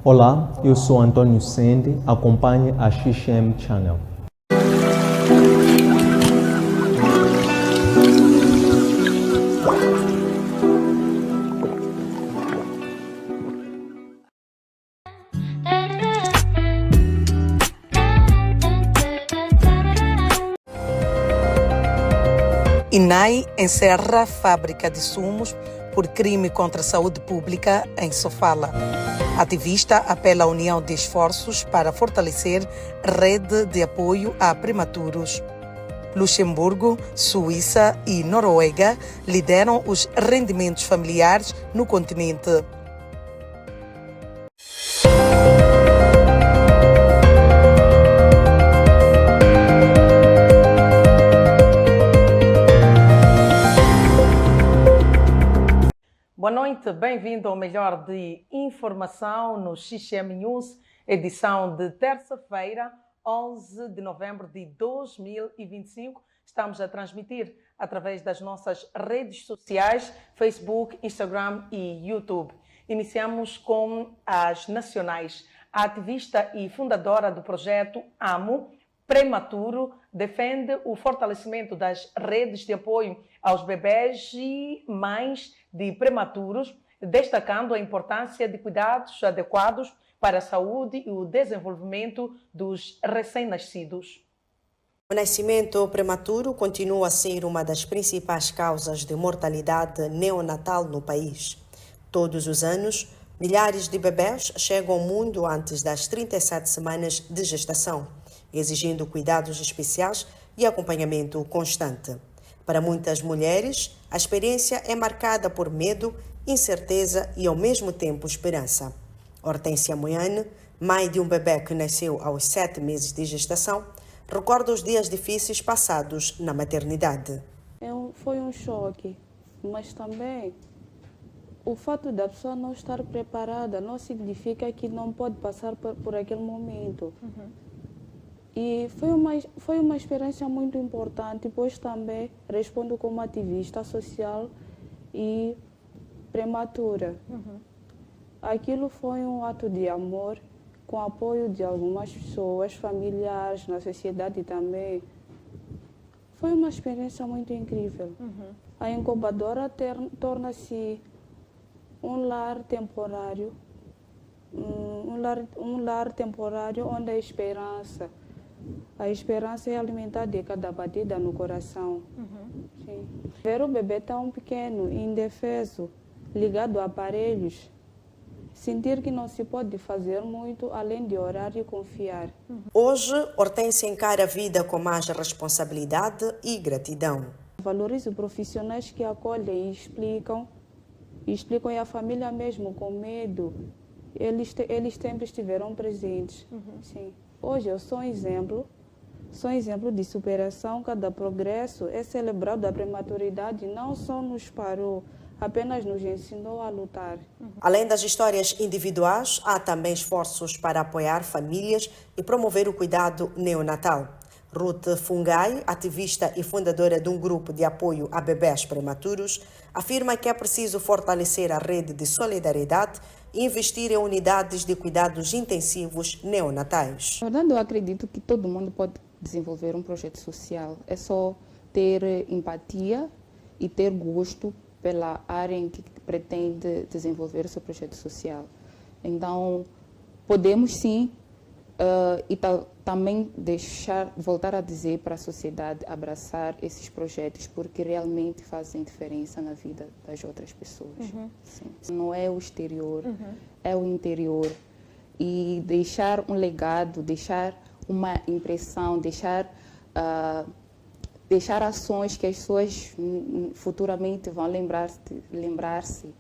Olá, eu sou Antônio Sende, acompanhe a XM Channel. INAI encerra fábrica de sumos por crime contra a saúde pública em Sofala. Ativista apela à união de esforços para fortalecer rede de apoio a prematuros. Luxemburgo, Suíça e Noruega lideram os rendimentos familiares no continente. Boa noite, bem-vindo ao melhor de informação no XM News, edição de terça-feira, 11 de novembro de 2025. Estamos a transmitir através das nossas redes sociais, Facebook, Instagram e YouTube. Iniciamos com as nacionais. A ativista e fundadora do projeto AMO, Prematuro, defende o fortalecimento das redes de apoio aos bebês e mães de prematuros, destacando a importância de cuidados adequados para a saúde e o desenvolvimento dos recém-nascidos. O nascimento prematuro continua a ser uma das principais causas de mortalidade neonatal no país. Todos os anos, milhares de bebês chegam ao mundo antes das 37 semanas de gestação, exigindo cuidados especiais e acompanhamento constante. Para muitas mulheres, a experiência é marcada por medo, incerteza e, ao mesmo tempo, esperança. Hortência Moiane, mãe de um bebê que nasceu aos 7 meses de gestação, recorda os dias difíceis passados na maternidade. Foi um choque, mas também o fato da pessoa não estar preparada não significa que não pode passar por aquele momento. E foi uma experiência muito importante, pois também respondo como ativista social e prematura. Aquilo foi um ato de amor, com apoio de algumas pessoas, familiares, na sociedade também. Foi uma experiência muito incrível. A incubadora torna-se um lar temporário, um lar temporário onde a esperança é alimentada de cada batida no coração. Sim. Ver o bebê tão pequeno, indefeso, ligado a aparelhos, sentir que não se pode fazer muito além de orar e confiar. Hoje, Hortência encara a vida com mais responsabilidade e gratidão. Valorizo profissionais que acolhem e explicam e a família mesmo com medo. Eles sempre estiveram presentes. Sim. Hoje eu sou um exemplo de superação. Cada progresso é celebrado. A prematuridade não só nos parou, apenas nos ensinou a lutar. Além das histórias individuais, há também esforços para apoiar famílias e promover o cuidado neonatal. Ruth Fungai, ativista e fundadora de um grupo de apoio a bebés prematuros, afirma que é preciso fortalecer a rede de solidariedade e investir em unidades de cuidados intensivos neonatais. Na verdade, eu acredito que todo mundo pode desenvolver um projeto social. É só ter empatia e ter gosto pela área em que pretende desenvolver o seu projeto social. Então, podemos sim, também voltar a dizer para a sociedade abraçar esses projetos, porque realmente fazem diferença na vida das outras pessoas. Sim. Não é o exterior, é o interior. E deixar um legado, deixar uma impressão, deixar ações que as pessoas futuramente vão lembrar-se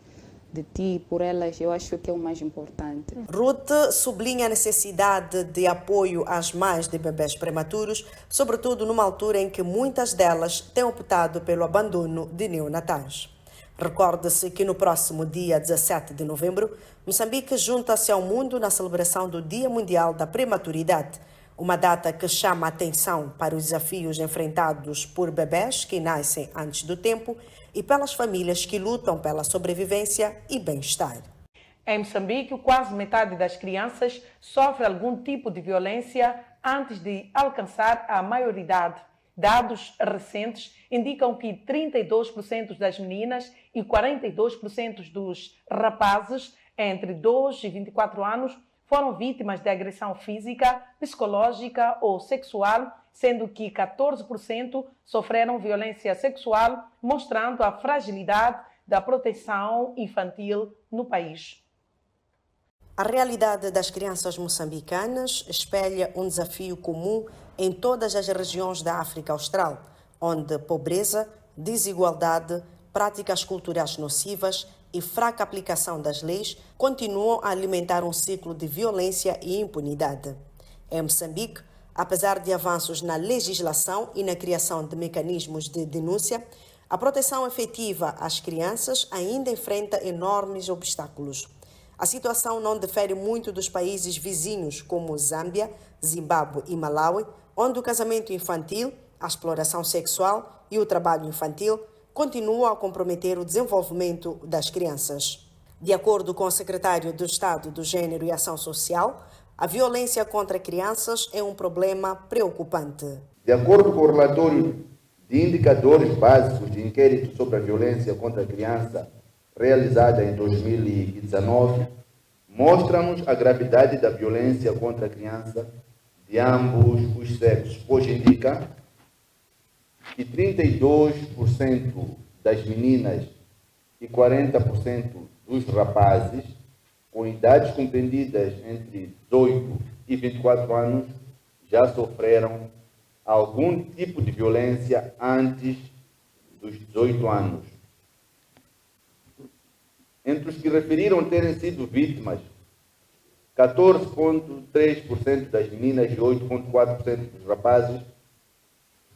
de ti, por elas, eu acho que é o mais importante. Ruth sublinha a necessidade de apoio às mães de bebés prematuros, sobretudo numa altura em que muitas delas têm optado pelo abandono de neonatais. Recorde-se que no próximo dia 17 de novembro, Moçambique junta-se ao mundo na celebração do Dia Mundial da Prematuridade, uma data que chama a atenção para os desafios enfrentados por bebés que nascem antes do tempo e pelas famílias que lutam pela sobrevivência e bem-estar. Em Moçambique, quase metade das crianças sofre algum tipo de violência antes de alcançar a maioridade. Dados recentes indicam que 32% das meninas e 42% dos rapazes entre 2 e 24 anos foram vítimas de agressão física, psicológica ou sexual, sendo que 14% sofreram violência sexual, mostrando a fragilidade da proteção infantil no país. A realidade das crianças moçambicanas espelha um desafio comum em todas as regiões da África Austral, onde pobreza, desigualdade, práticas culturais nocivas e fraca aplicação das leis continuam a alimentar um ciclo de violência e impunidade. Em Moçambique, apesar de avanços na legislação e na criação de mecanismos de denúncia, a proteção efetiva às crianças ainda enfrenta enormes obstáculos. A situação não difere muito dos países vizinhos como Zâmbia, Zimbábue e Malawi, onde o casamento infantil, a exploração sexual e o trabalho infantil continuam a comprometer o desenvolvimento das crianças. De acordo com o secretário do Estado do Gênero e Ação Social, a violência contra crianças é um problema preocupante. De acordo com o relatório de indicadores básicos de inquérito sobre a violência contra a criança, realizada em 2019, mostra-nos a gravidade da violência contra a criança de ambos os sexos, pois indica que 32% das meninas e 40% dos rapazes com idades compreendidas entre 18 e 24 anos já sofreram algum tipo de violência antes dos 18 anos. Entre os que referiram terem sido vítimas, 14,3% das meninas e 8,4% dos rapazes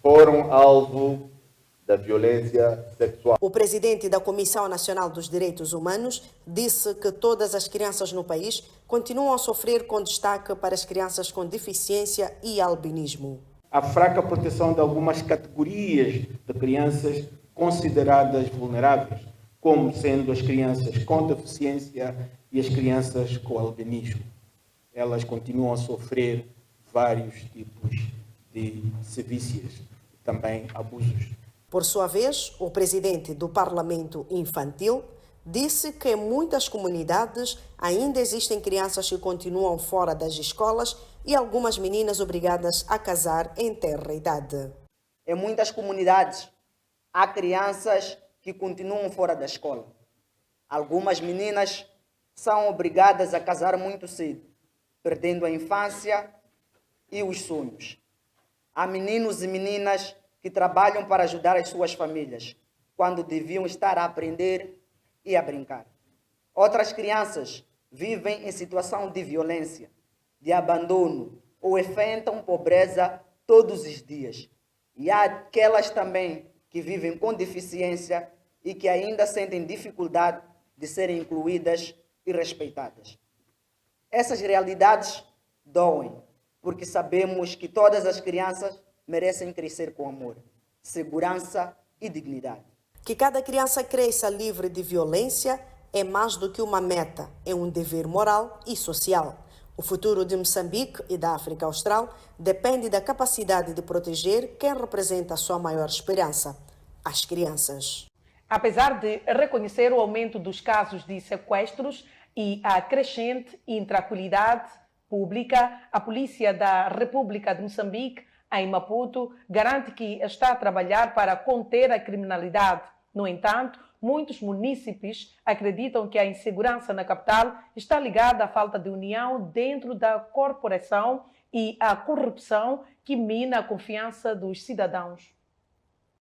foram alvo da violência sexual. O presidente da Comissão Nacional dos Direitos Humanos disse que todas as crianças no país continuam a sofrer, com destaque para as crianças com deficiência e albinismo. A fraca proteção de algumas categorias de crianças consideradas vulneráveis, como sendo as crianças com deficiência e as crianças com albinismo. Elas continuam a sofrer vários tipos de sevícias, também abusos. Por sua vez, o presidente do Parlamento Infantil disse que em muitas comunidades ainda existem crianças que continuam fora das escolas e algumas meninas obrigadas a casar em tenra idade. Em muitas comunidades há crianças que continuam fora da escola. Algumas meninas são obrigadas a casar muito cedo, perdendo a infância e os sonhos. Há meninos e meninas que trabalham para ajudar as suas famílias, quando deviam estar a aprender e a brincar. Outras crianças vivem em situação de violência, de abandono ou enfrentam pobreza todos os dias. E há aquelas também que vivem com deficiência e que ainda sentem dificuldade de serem incluídas e respeitadas. Essas realidades doem, porque sabemos que todas as crianças merecem crescer com amor, segurança e dignidade. Que cada criança cresça livre de violência é mais do que uma meta, é um dever moral e social. O futuro de Moçambique e da África Austral depende da capacidade de proteger quem representa a sua maior esperança, as crianças. Apesar de reconhecer o aumento dos casos de sequestros e a crescente intranquilidade pública, a Polícia da República de Moçambique, em Maputo, garante que está a trabalhar para conter a criminalidade. No entanto, muitos munícipes acreditam que a insegurança na capital está ligada à falta de união dentro da corporação e à corrupção que mina a confiança dos cidadãos.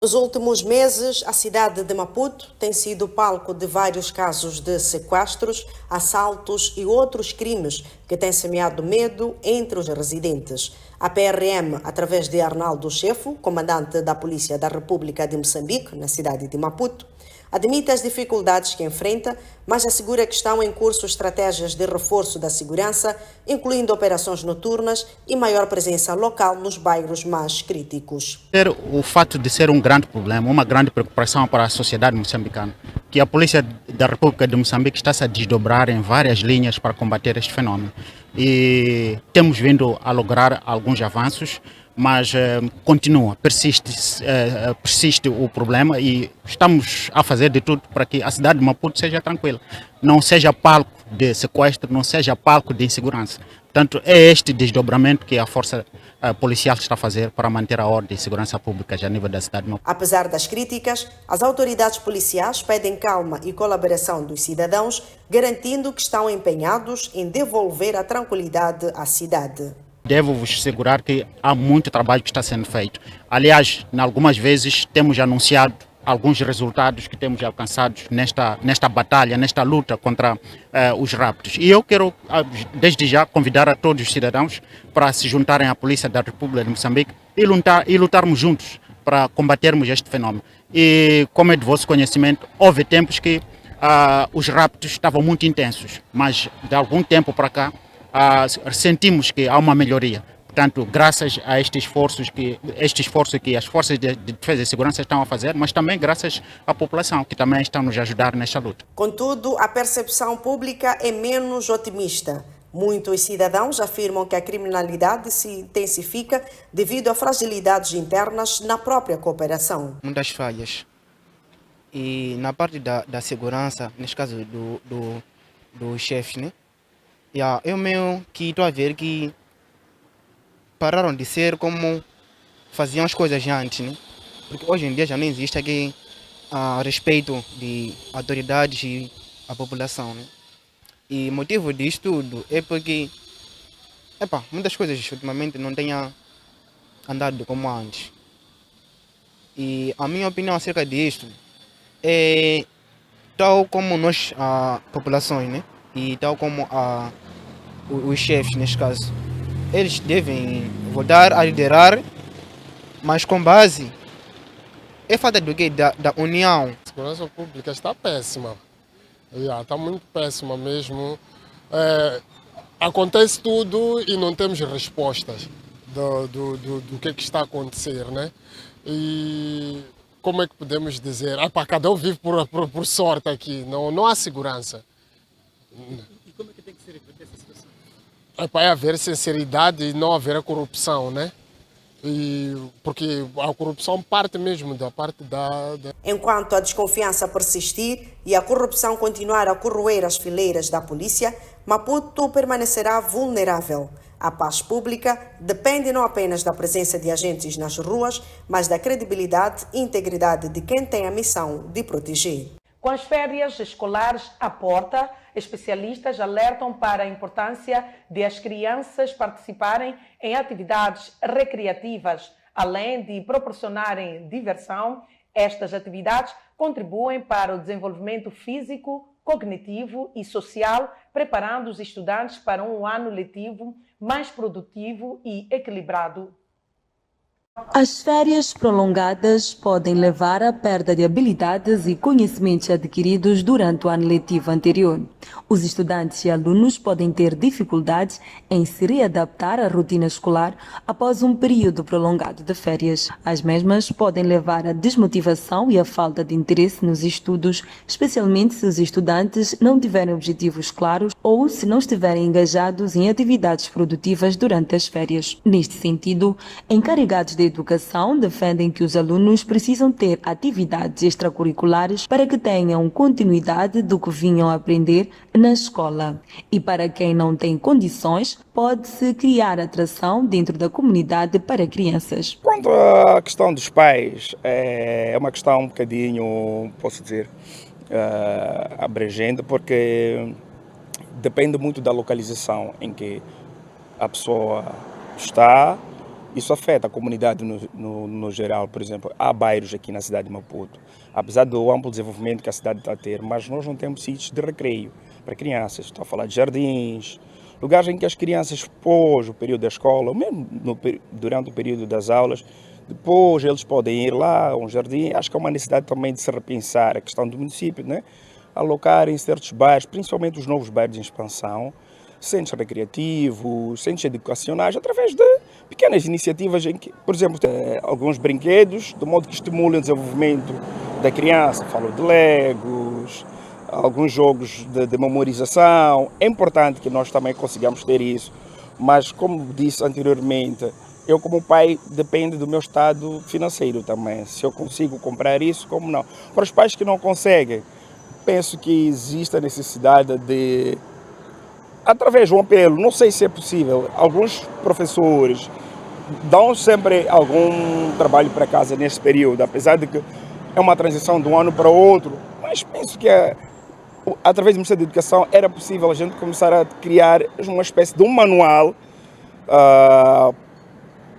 Nos últimos meses, a cidade de Maputo tem sido palco de vários casos de sequestros, assaltos e outros crimes que têm semeado medo entre os residentes. A PRM, através de Arnaldo Chefo, comandante da Polícia da República de Moçambique, na cidade de Maputo, admite as dificuldades que enfrenta, mas assegura que estão em curso estratégias de reforço da segurança, incluindo operações noturnas e maior presença local nos bairros mais críticos. O fato de ser um grande problema, uma grande preocupação para a sociedade moçambicana, que a Polícia da República de Moçambique está-se a desdobrar em várias linhas para combater este fenómeno. E temos vindo a lograr alguns avanços, mas continua, persiste o problema e estamos a fazer de tudo para que a cidade de Maputo seja tranquila, não seja palco de sequestro, não seja palco de insegurança. Portanto, é este desdobramento que a força policial está a fazer para manter a ordem e segurança pública a nível da cidade de Maputo. Apesar das críticas, as autoridades policiais pedem calma e colaboração dos cidadãos, garantindo que estão empenhados em devolver a tranquilidade à cidade. Devo-vos assegurar que há muito trabalho que está sendo feito. Aliás, algumas vezes temos anunciado alguns resultados que temos alcançados nesta batalha, nesta luta contra os raptos. E eu quero, desde já, convidar a todos os cidadãos para se juntarem à Polícia da República de Moçambique e lutarmos juntos para combatermos este fenómeno. E, como é de vosso conhecimento, houve tempos que os raptos estavam muito intensos, mas de algum tempo para cá sentimos que há uma melhoria. Portanto, graças a este esforço que as forças de defesa e segurança estão a fazer, mas também graças à população que também está a nos ajudar nesta luta. Contudo, a percepção pública é menos otimista. Muitos cidadãos afirmam que a criminalidade se intensifica devido a fragilidades internas na própria cooperação. Muitas falhas. E na parte da segurança, neste caso do chefe, né? Eu mesmo que estou a ver que pararam de ser como faziam as coisas antes, né? Porque hoje em dia já não existe aqui respeito de autoridades e a população, né? E o motivo disso tudo é porque muitas coisas ultimamente não têm andado como antes. E a minha opinião acerca disto é tal como nós, a população, né? E tal como os chefes, neste caso, eles devem voltar a liderar, mas com base é falta do quê? Da união. A segurança pública está péssima, está muito péssima mesmo. Acontece tudo e não temos respostas do que está a acontecer, né? E como é que podemos dizer? Cada um vive por sorte aqui, não há segurança. E como é que tem que ser reverter essa situação? É haver sinceridade e não haver a corrupção, né? Porque a corrupção parte mesmo da parte da... Enquanto a desconfiança persistir e a corrupção continuar a corroer as fileiras da polícia, Maputo permanecerá vulnerável. A paz pública depende não apenas da presença de agentes nas ruas, mas da credibilidade e integridade de quem tem a missão de proteger. Com as férias escolares à porta, especialistas alertam para a importância de as crianças participarem em atividades recreativas. Além de proporcionarem diversão, estas atividades contribuem para o desenvolvimento físico, cognitivo e social, preparando os estudantes para um ano letivo mais produtivo e equilibrado. As férias prolongadas podem levar à perda de habilidades e conhecimentos adquiridos durante o ano letivo anterior. Os estudantes e alunos podem ter dificuldades em se readaptar à rotina escolar após um período prolongado de férias. As mesmas podem levar à desmotivação e à falta de interesse nos estudos, especialmente se os estudantes não tiverem objetivos claros ou se não estiverem engajados em atividades produtivas durante as férias. Neste sentido, encarregados de educação defendem que os alunos precisam ter atividades extracurriculares para que tenham continuidade do que vinham a aprender na escola. E para quem não tem condições, pode-se criar atração dentro da comunidade para crianças. Quanto à questão dos pais, é uma questão um bocadinho, posso dizer, abrangente, porque depende muito da localização em que a pessoa está. Isso afeta a comunidade no geral. Por exemplo, há bairros aqui na cidade de Maputo, apesar do amplo desenvolvimento que a cidade está a ter, mas nós não temos sítios de recreio para crianças. Estou a falar de jardins, lugares em que as crianças, pós o período da escola, ou mesmo durante o período das aulas, Depois eles podem ir lá a um jardim. Acho que há uma necessidade também de se repensar a questão do município, né? Alocar em certos bairros, principalmente os novos bairros em expansão, centros recreativos, centros educacionais, através de pequenas iniciativas em que, por exemplo, alguns brinquedos, de modo que estimulem o desenvolvimento da criança. Falo de legos, alguns jogos de memorização. É importante que nós também consigamos ter isso, mas como disse anteriormente, eu como pai depende do meu estado financeiro também. Se eu consigo comprar isso, como não? Para os pais que não conseguem, penso que existe a necessidade de, através de um apelo, não sei se é possível, alguns professores dão sempre algum trabalho para casa neste período, apesar de que é uma transição de um ano para o outro, mas penso que através do Ministério da Educação era possível a gente começar a criar uma espécie de um manual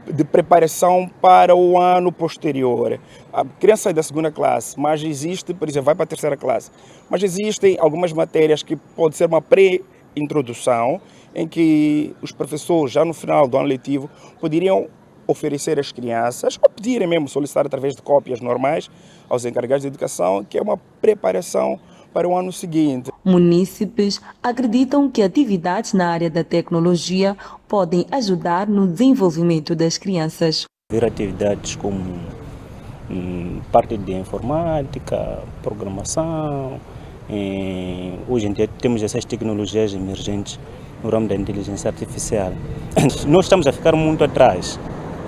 de preparação para o ano posterior. A criança sai da segunda classe, mas existe, por exemplo, vai para a terceira classe, mas existem algumas matérias que pode ser uma pré-introdução, em que os professores, já no final do ano letivo, poderiam oferecer às crianças, ou pedirem mesmo, solicitar através de cópias normais aos encarregados de educação, que é uma preparação para o ano seguinte. Munícipes acreditam que atividades na área da tecnologia podem ajudar no desenvolvimento das crianças. Ver atividades como parte de informática, programação. Hoje em dia temos essas tecnologias emergentes no ramo da inteligência artificial. Nós estamos a ficar muito atrás.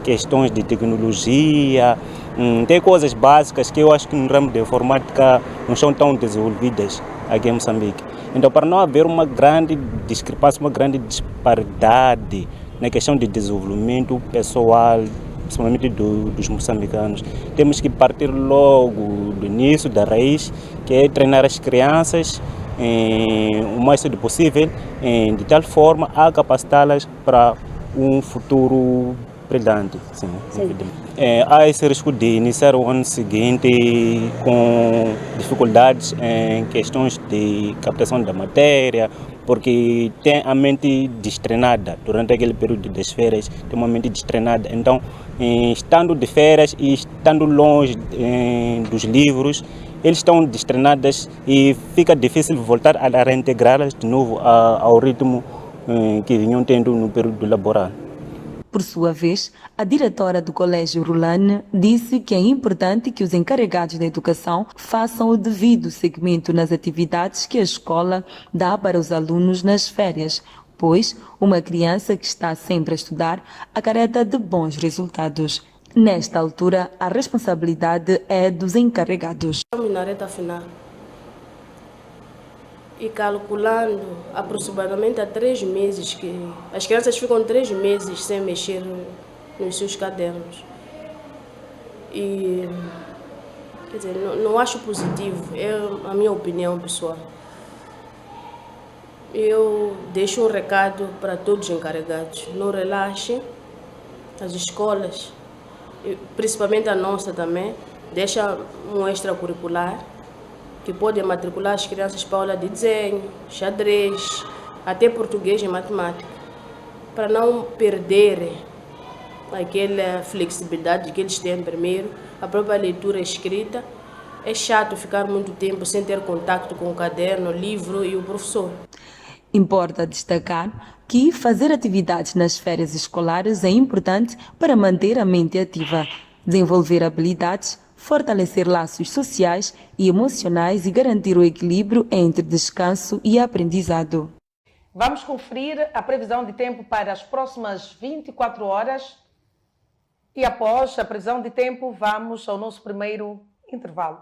Questões de tecnologia, tem coisas básicas que eu acho que no ramo da informática não são tão desenvolvidas aqui em Moçambique. Então, para não haver uma grande discrepância, uma grande disparidade na questão de desenvolvimento pessoal, principalmente dos moçambicanos, temos que partir logo do início, da raiz, que é treinar as crianças o mais cedo possível, de tal forma a capacitá-las para um futuro brilhante. Sim. Há esse risco de iniciar o ano seguinte com dificuldades em questões de captação da matéria, porque tem a mente destreinada durante aquele período das férias, tem uma mente destreinada. Então, estando de férias e estando longe dos livros, eles estão destreinadas e fica difícil voltar a reintegrá-las de novo ao ritmo que vinham tendo no período laboral. Por sua vez, a diretora do Colégio Rulane disse que é importante que os encarregados da educação façam o devido seguimento nas atividades que a escola dá para os alunos nas férias, pois uma criança que está sempre a estudar acarreta de bons resultados. Nesta altura, a responsabilidade é dos encarregados. Estamos na reta final e calculando aproximadamente há 3 meses que as crianças ficam 3 meses sem mexer nos seus cadernos. E, quer dizer, não acho positivo, é a minha opinião pessoal. Eu deixo um recado para todos os encarregados, não relaxem, as escolas, principalmente a nossa também, deixa um extracurricular, que podem matricular as crianças para aula de desenho, xadrez, até português e matemática, para não perderem aquela flexibilidade que eles têm primeiro, a própria leitura escrita. É chato ficar muito tempo sem ter contato com o caderno, o livro e o professor. Importa destacar que fazer atividades nas férias escolares é importante para manter a mente ativa, desenvolver habilidades, fortalecer laços sociais e emocionais e garantir o equilíbrio entre descanso e aprendizado. Vamos conferir a previsão de tempo para as próximas 24 horas e após a previsão de tempo vamos ao nosso primeiro intervalo.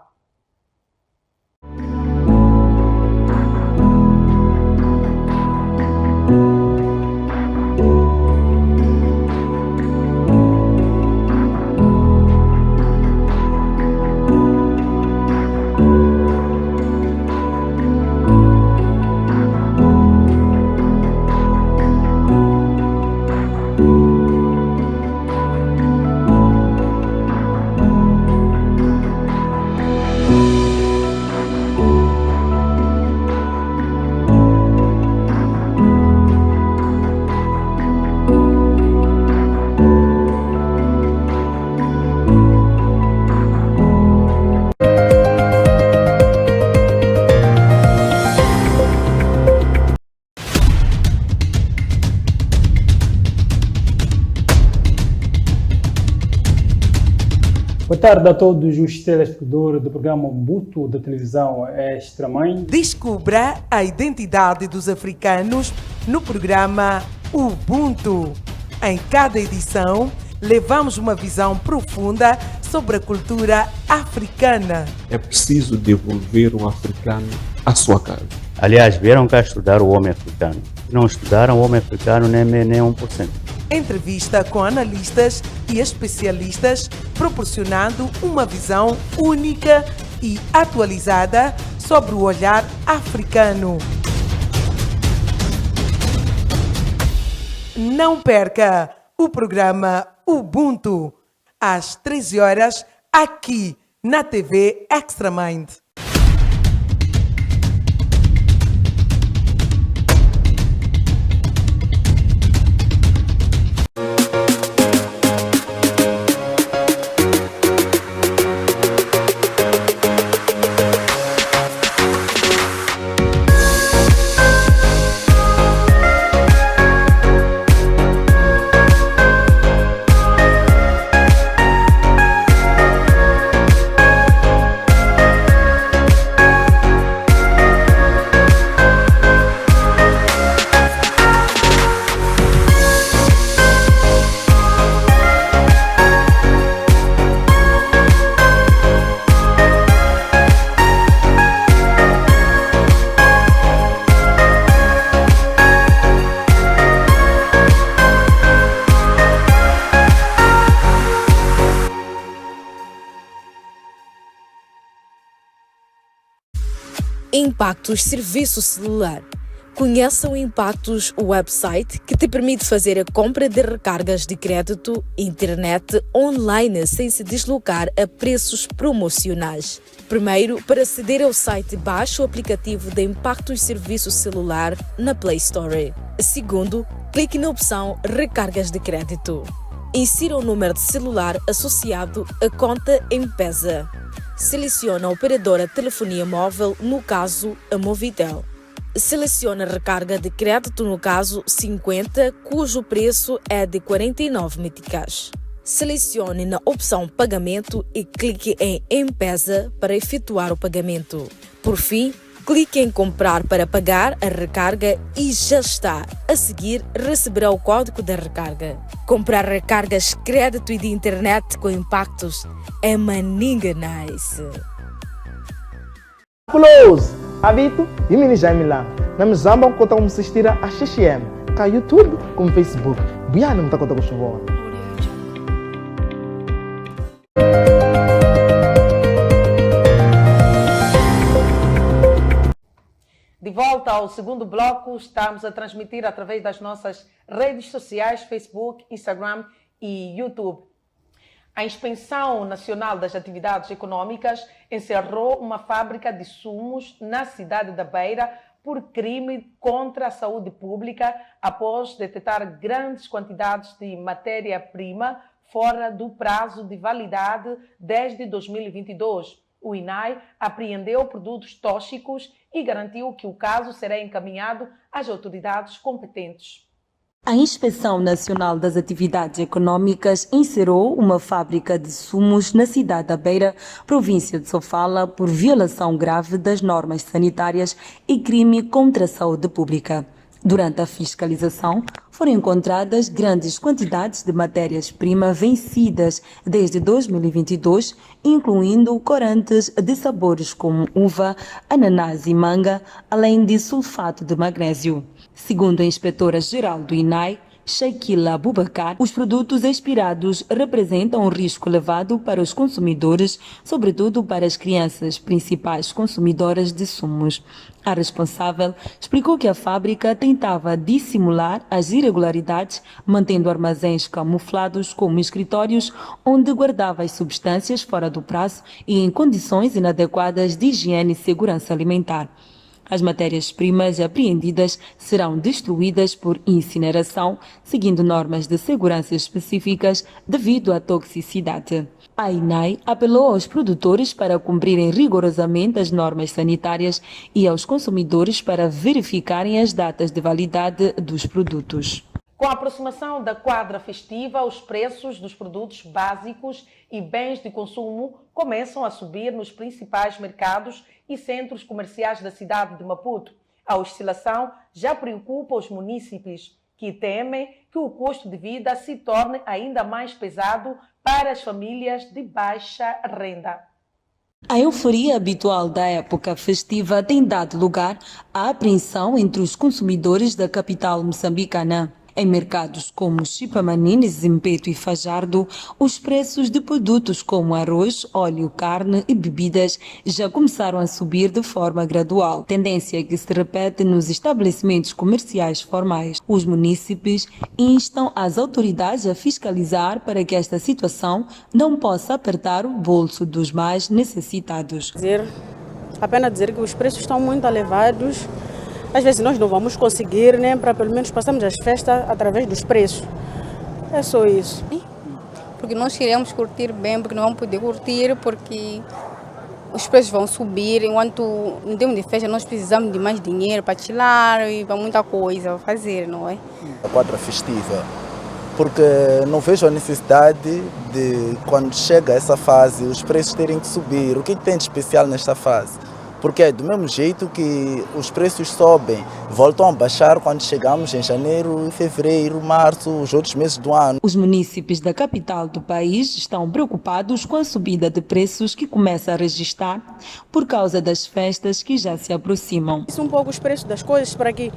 Boa tarde a todos os telespectadores do programa Ubuntu da televisão Extra Mãe. Descubra a identidade dos africanos no programa Ubuntu. Em cada edição, levamos uma visão profunda sobre a cultura africana. É preciso devolver o africano à sua casa. Aliás, vieram cá estudar o homem africano. Não estudaram o homem africano nem 1%. Entrevista com analistas e especialistas, proporcionando uma visão única e atualizada sobre o olhar africano. Não perca o programa Ubuntu, às 13 horas, aqui na TV Extra Mind. Impactus Serviço Celular. Conheça o Impactus, o website que te permite fazer a compra de recargas de crédito, internet online sem se deslocar a preços promocionais. Primeiro, para aceder ao site, baixe o aplicativo da Impactus Serviço Celular na Play Store. Segundo, clique na opção Recargas de crédito. Insira o número de celular associado à conta M-Pesa. Selecione a operadora de telefonia móvel, no caso, a Movitel. Selecione a recarga de crédito, no caso 50, cujo preço é de 49 meticais. Selecione na opção Pagamento e clique em M-Pesa para efetuar o pagamento. Por fim, clique em Comprar para pagar a recarga e já está. A seguir, receberá o código da recarga. Comprar recargas, crédito e de internet com Impactus é maninga nice. Close! Habito e mini Jaime lá. Na Mizamba, conta como assistir a XXM. Cá YouTube, como Facebook. Biana, não tá contando com chuva. De volta ao segundo bloco, estamos a transmitir através das nossas redes sociais, Facebook, Instagram e YouTube. A Inspeção Nacional das Atividades Econômicas encerrou uma fábrica de sumos na cidade da Beira por crime contra a saúde pública após detectar grandes quantidades de matéria-prima fora do prazo de validade desde 2022. O INAI apreendeu produtos tóxicos e garantiu que o caso será encaminhado às autoridades competentes. A Inspeção Nacional das Atividades Econômicas encerrou uma fábrica de sumos na cidade da Beira, província de Sofala, por violação grave das normas sanitárias e crime contra a saúde pública. Durante a fiscalização, foram encontradas grandes quantidades de matérias-primas vencidas desde 2022, incluindo corantes de sabores como uva, ananás e manga, além de sulfato de magnésio. Segundo a inspetora-geral do INAI, Shaquila Abubakar, os produtos expirados representam um risco elevado para os consumidores, sobretudo para as crianças, principais consumidoras de sumos. A responsável explicou que a fábrica tentava dissimular as irregularidades, mantendo armazéns camuflados como escritórios, onde guardava as substâncias fora do prazo e em condições inadequadas de higiene e segurança alimentar. As matérias-primas apreendidas serão destruídas por incineração, seguindo normas de segurança específicas devido à toxicidade. A INAI apelou aos produtores para cumprirem rigorosamente as normas sanitárias e aos consumidores para verificarem as datas de validade dos produtos. Com a aproximação da quadra festiva, os preços dos produtos básicos e bens de consumo começam a subir nos principais mercados e centros comerciais da cidade de Maputo. A oscilação já preocupa os munícipes, que temem que o custo de vida se torne ainda mais pesado para as famílias de baixa renda. A euforia habitual da época festiva tem dado lugar à apreensão entre os consumidores da capital moçambicana. Em mercados como Chipamanine, Zimpeto e Fajardo, os preços de produtos como arroz, óleo, carne e bebidas já começaram a subir de forma gradual, tendência que se repete nos estabelecimentos comerciais formais. Os munícipes instam as autoridades a fiscalizar para que esta situação não possa apertar o bolso dos mais necessitados. Apenas dizer que os preços estão muito elevados. Às vezes nós não vamos conseguir, né, para pelo menos passarmos as festas através dos preços. É só isso. Porque nós queremos curtir bem, porque não vamos poder curtir, porque os preços vão subir. Enquanto não temos de festa, nós precisamos de mais dinheiro para chilar e para muita coisa fazer, não é? A quadra festiva, porque não vejo a necessidade de, quando chega essa fase, os preços terem que subir. O que tem de especial nesta fase? Porque é do mesmo jeito que os preços sobem, voltam a baixar quando chegamos em janeiro, fevereiro, março, os outros meses do ano. Os munícipes da capital do país estão preocupados com a subida de preços que começa a registrar por causa das festas que já se aproximam. Isso um pouco os preços das coisas para que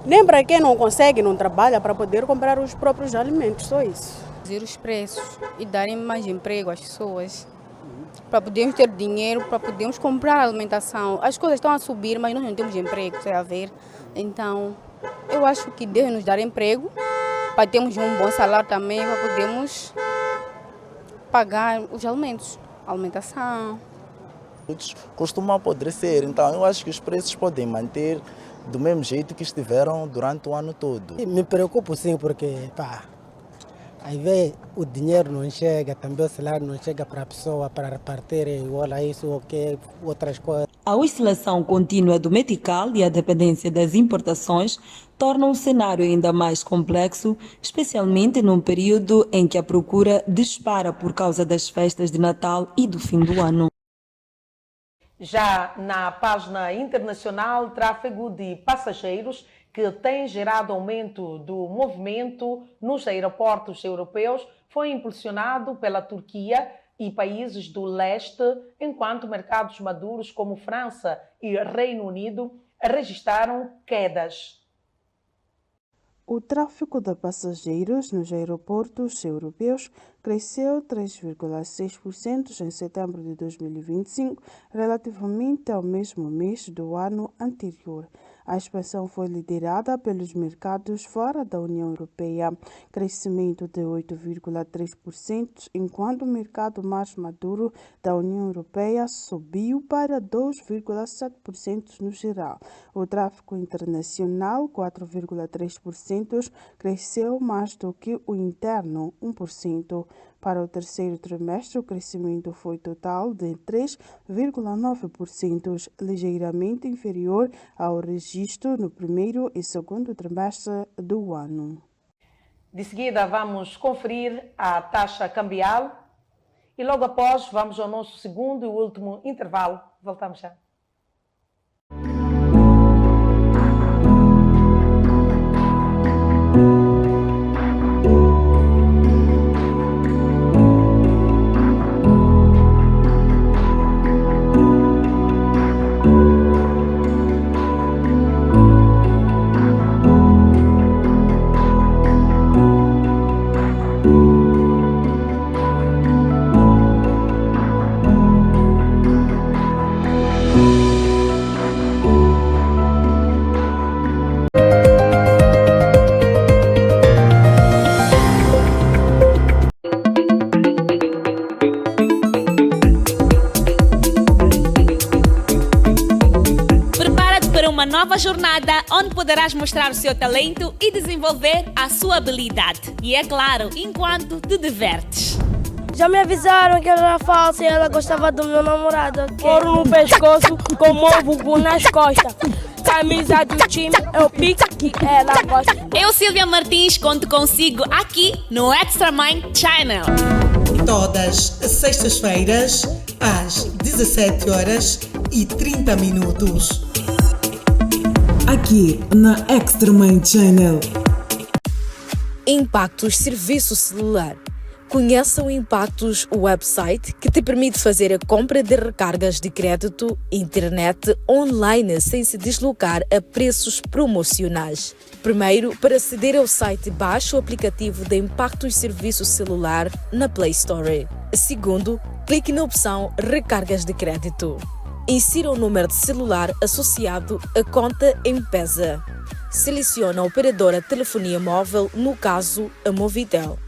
nem para quem não consegue, não trabalha para poder comprar os próprios alimentos, só isso. Reduzir os preços e darem mais emprego às pessoas, para podermos ter dinheiro, para podermos comprar alimentação. As coisas estão a subir, mas nós não temos emprego, você vai ver. Então, eu acho que Deus nos dar emprego, para termos um bom salário também, para podermos pagar os alimentos, alimentação. Costumam apodrecer, então eu acho que os preços podem manter do mesmo jeito que estiveram durante o ano todo. Me preocupo sim, porque aí vem o dinheiro não chega, também o salário não chega para a pessoa para repartir igual a isso ou que outras coisas. A oscilação contínua do metical e a dependência das importações tornam o cenário ainda mais complexo, especialmente num período em que a procura dispara por causa das festas de Natal e do fim do ano. Já na página internacional, tráfego de passageiros que tem gerado aumento do movimento nos aeroportos europeus foi impulsionado pela Turquia e países do leste, enquanto mercados maduros como França e Reino Unido registraram quedas. O tráfego de passageiros nos aeroportos europeus cresceu 3,6% em setembro de 2025, relativamente ao mesmo mês do ano anterior. A expansão foi liderada pelos mercados fora da União Europeia, crescimento de 8,3%, enquanto o mercado mais maduro da União Europeia subiu para 2,7% no geral. O tráfego internacional, 4,3%, cresceu mais do que o interno, 1%. Para o terceiro trimestre, o crescimento foi total de 3,9%, ligeiramente inferior ao registro no primeiro e segundo trimestre do ano. De seguida, vamos conferir a taxa cambial e logo após vamos ao nosso segundo e último intervalo. Voltamos já. Nova jornada onde poderás mostrar o seu talento e desenvolver a sua habilidade. E é claro, enquanto te divertes. Já me avisaram que ela era falsa e ela gostava do meu namorado. Ouro no pescoço com ovo nas costas. camisa do time, é o pique que ela gosta. Eu, Silvia Martins, conto consigo aqui no Extra Mind Channel. Todas as sextas-feiras, às 17h30. Aqui na Extra Mind Channel. Impactus Serviço Celular. Conheça o Impactus website que te permite fazer a compra de recargas de crédito, internet online sem se deslocar a preços promocionais. Primeiro, para aceder ao site, baixe o aplicativo da Impactus Serviço Celular na Play Store. Segundo, clique na opção Recargas de crédito. Insira o número de celular associado à conta M-Pesa. Selecione a operadora de telefonia móvel, no caso, a Movitel.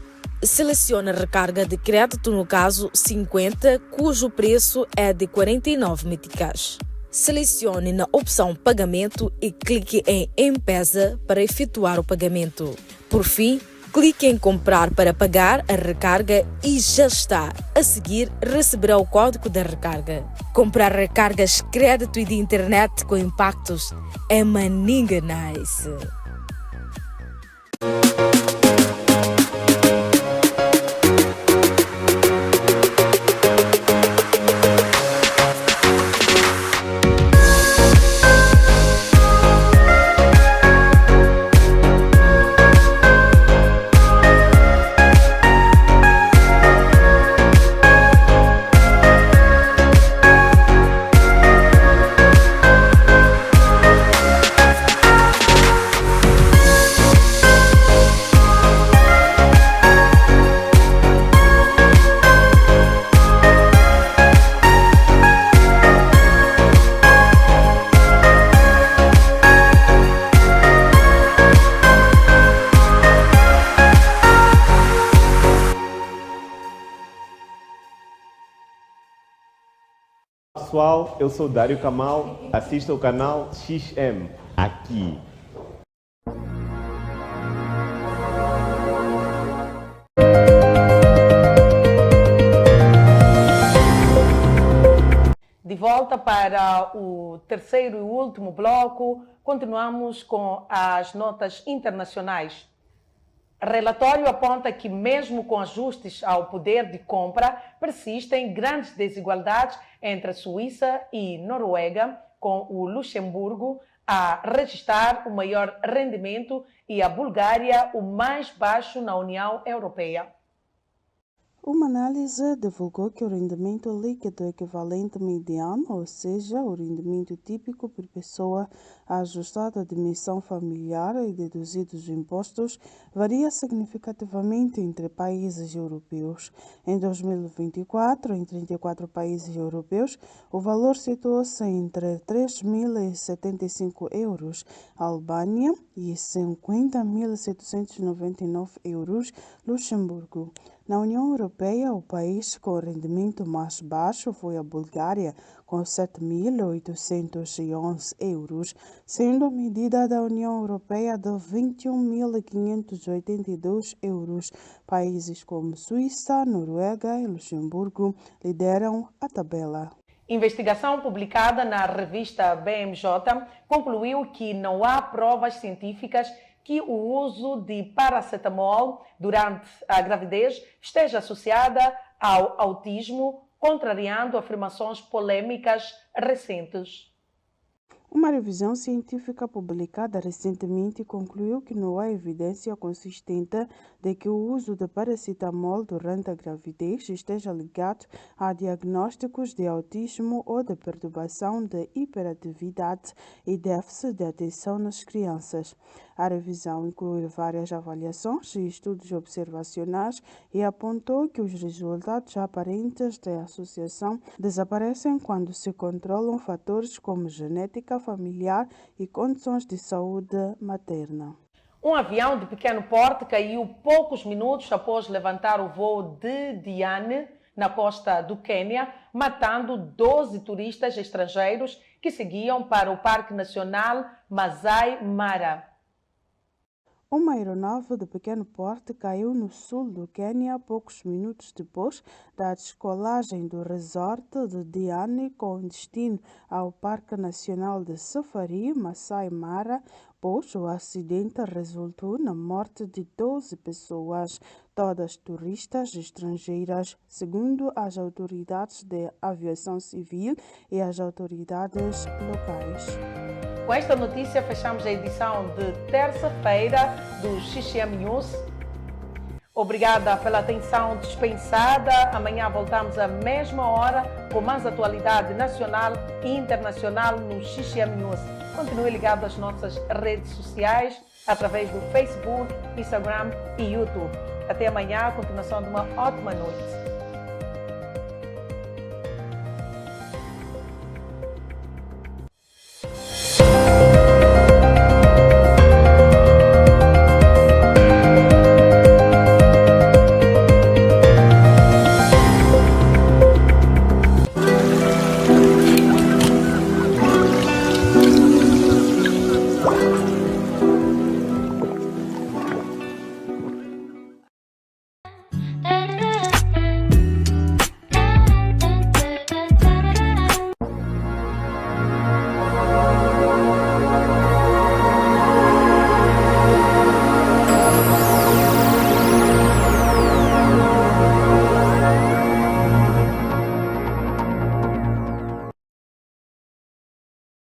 Selecione a recarga de crédito, no caso 50, cujo preço é de 49 meticais. Selecione na opção Pagamento e clique em M-Pesa para efetuar o pagamento. Por fim, clique em Comprar para pagar a recarga e já está. A seguir, receberá o código da recarga. Comprar recargas, crédito e de internet com Impactus é maninga nice. Pessoal, eu sou Dário Kamal, assista o canal XM aqui. De volta para o terceiro e último bloco, continuamos com as notas internacionais. Relatório aponta que, mesmo com ajustes ao poder de compra, persistem grandes desigualdades entre a Suíça e Noruega, com o Luxemburgo a registrar o maior rendimento e a Bulgária o mais baixo na União Europeia. Uma análise divulgou que o rendimento líquido equivalente mediano, ou seja, o rendimento típico por pessoa ajustado à dimensão familiar e deduzidos impostos, varia significativamente entre países europeus. Em 2024, em 34 países europeus, o valor situou-se entre 3.075 euros, Albânia, e 50.799 euros, Luxemburgo. Na União Europeia, o país com o rendimento mais baixo foi a Bulgária, com 7.811 euros, sendo a medida da União Europeia de 21.582 euros. Países como Suíça, Noruega e Luxemburgo lideram a tabela. Investigação publicada na revista BMJ concluiu que não há provas científicas que o uso de paracetamol durante a gravidez esteja associada ao autismo, contrariando afirmações polêmicas recentes. Uma revisão científica publicada recentemente concluiu que não há evidência consistente de que o uso de paracetamol durante a gravidez esteja ligado a diagnósticos de autismo ou de perturbação de hiperatividade e déficit de atenção nas crianças. A revisão inclui várias avaliações e estudos observacionais e apontou que os resultados aparentes da associação desaparecem quando se controlam fatores como genética familiar e condições de saúde materna. Um avião de pequeno porte caiu poucos minutos após levantar o voo de Diani, na costa do Quênia, matando 12 turistas estrangeiros que seguiam para o Parque Nacional Masai Mara. Uma aeronave de pequeno porte caiu no sul do Quênia poucos minutos depois da descolagem do resort de Diani com destino ao Parque Nacional de Safari, Masai Mara, pois o acidente resultou na morte de 12 pessoas, todas turistas estrangeiras, segundo as autoridades de aviação civil e as autoridades locais. Com esta notícia, fechamos a edição de terça-feira do XXM News. Obrigada pela atenção dispensada. Amanhã voltamos à mesma hora com mais atualidade nacional e internacional no XXM News. Continue ligado às nossas redes sociais através do Facebook, Instagram e YouTube. Até amanhã, a continuação de uma ótima noite.